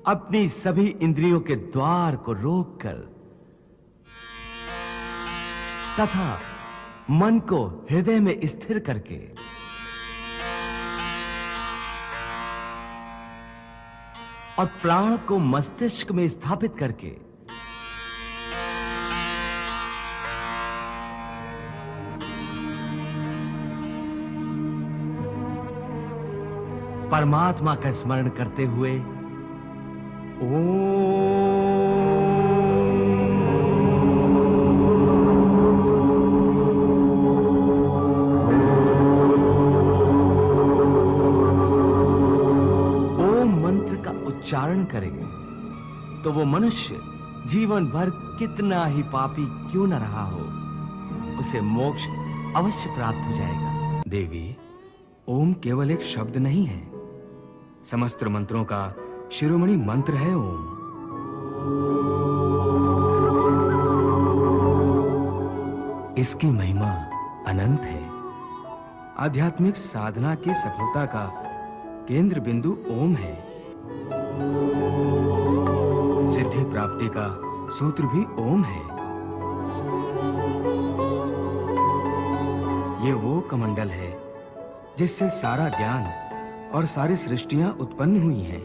अपनी सभी इंद्रियों के द्वार को रोककर तथा मन को हृदय में स्थिर करके और प्राण को मस्तिष्क में स्थापित करके परमात्मा का स्मरण करते हुए उच्चारण करे तो वो मनुष्य जीवन भर कितना ही पापी क्यों न रहा हो, उसे मोक्ष अवश्य प्राप्त हो जाएगा। देवी, ओम केवल एक शब्द नहीं है, समस्त मंत्रों का शिरोमणि मंत्र है ओम। इसकी महिमा अनंत है। आध्यात्मिक साधना की सफलता का केंद्र बिंदु ओम है। सिद्धि प्राप्ति का सूत्र भी ओम है। ये वो कमंडल है जिससे सारा ज्ञान और सारी सृष्टियां उत्पन्न हुई हैं।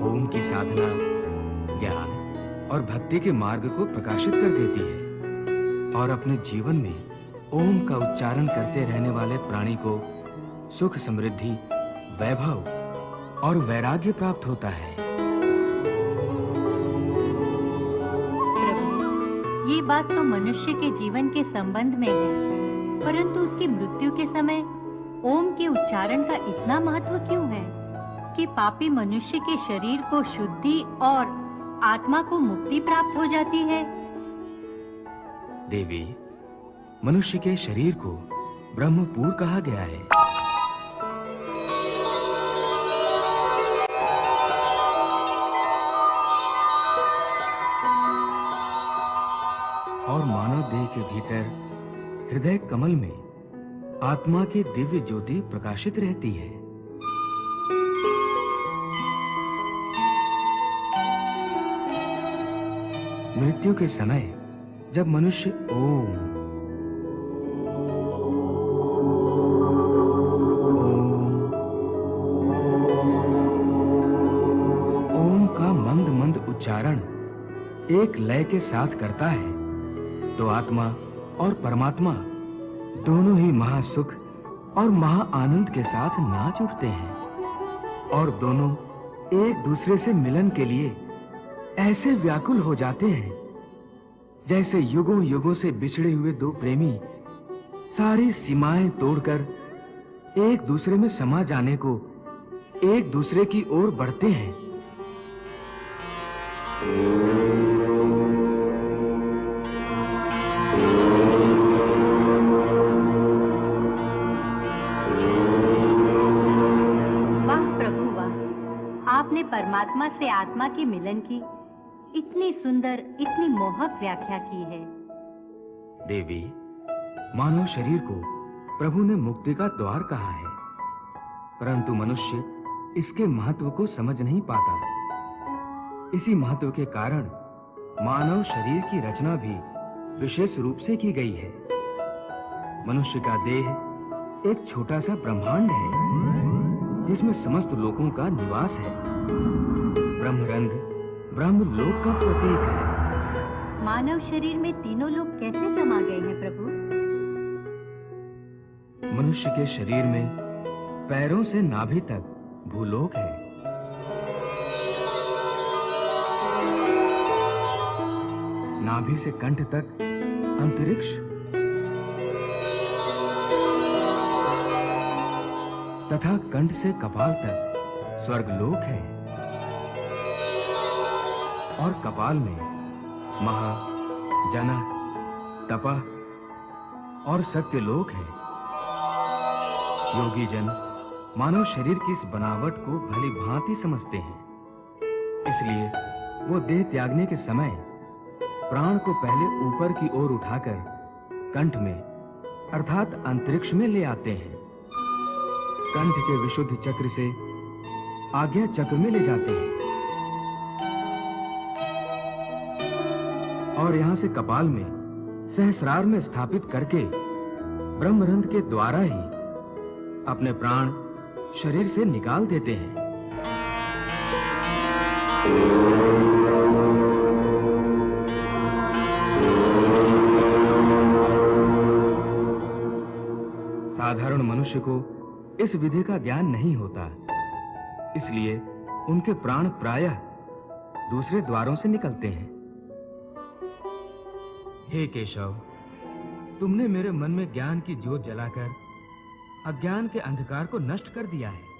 ओम की साधना ज्ञान और भक्ति के मार्ग को प्रकाशित कर देती है और अपने जीवन में ओम का उच्चारण करते रहने वाले प्राणी को सुख, समृद्धि, वैभव और वैराग्य प्राप्त होता है। प्रभु, ये बात तो मनुष्य के जीवन के संबंध में है, परंतु उसकी मृत्यु के समय ओम के उच्चारण का इतना महत्व क्यों है कि पापी मनुष्य के शरीर को शुद्धि और आत्मा को मुक्ति प्राप्त हो जाती है? देवी, मनुष्य के शरीर को ब्रह्मपुर कहा गया है। और मानव देह के भीतर हृदय कमल में आत्मा की दिव्य ज्योति प्रकाशित रहती है। मृत्यु के समय जब मनुष्य ओम उच्चारण एक लय के साथ करता है तो आत्मा और परमात्मा दोनों ही महासुख और महा आनंद के साथ नाच उठते हैं और दोनों एक दूसरे से मिलन के लिए ऐसे व्याकुल हो जाते हैं जैसे युगों युगों से बिछड़े हुए दो प्रेमी सारी सीमाएं तोड़कर एक दूसरे में समा जाने को एक दूसरे की ओर बढ़ते हैं। वाह प्रभु वाह, आपने परमात्मा से आत्मा की मिलन की इतनी सुंदर, इतनी मोहक व्याख्या की है। देवी, मानव शरीर को प्रभु ने मुक्ति का द्वार कहा है, परंतु मनुष्य इसके महत्व को समझ नहीं पाता। इसी महत्व के कारण मानव शरीर की रचना भी विशेष रूप से की गई है। मनुष्य का देह एक छोटा सा ब्रह्मांड है जिसमें समस्त लोकों का निवास है। ब्रह्मरंध्र ब्रह्मलोक का प्रतीक है। मानव शरीर में तीनों लोक कैसे समा गए हैं प्रभु? मनुष्य के शरीर में पैरों से नाभि तक भूलोक है। नाभि से कंठ तक अंतरिक्ष, तथा कंठ से कपाल तक स्वर्गलोक है और कपाल में महा, जन, तपः और सत्यलोक है। योगी जन मानव शरीर की इस बनावट को भली भांति समझते हैं, इसलिए वो देह त्यागने के समय प्राण को पहले ऊपर की ओर उठाकर कंठ में अर्थात अंतरिक्ष में ले आते हैं। कंठ के विशुद्ध चक्र से आज्ञा चक्र में ले जाते हैं और यहां से कपाल में सहस्रार में स्थापित करके ब्रह्मरंध्र के द्वारा ही अपने प्राण शरीर से निकाल देते हैं। साधारण मनुष्य को इस विधि का ज्ञान नहीं होता, इसलिए उनके प्राण प्रायः दूसरे द्वारों से निकलते हैं। हे केशव, तुमने मेरे मन में ज्ञान की ज्योत जलाकर अज्ञान के अंधकार को नष्ट कर दिया है।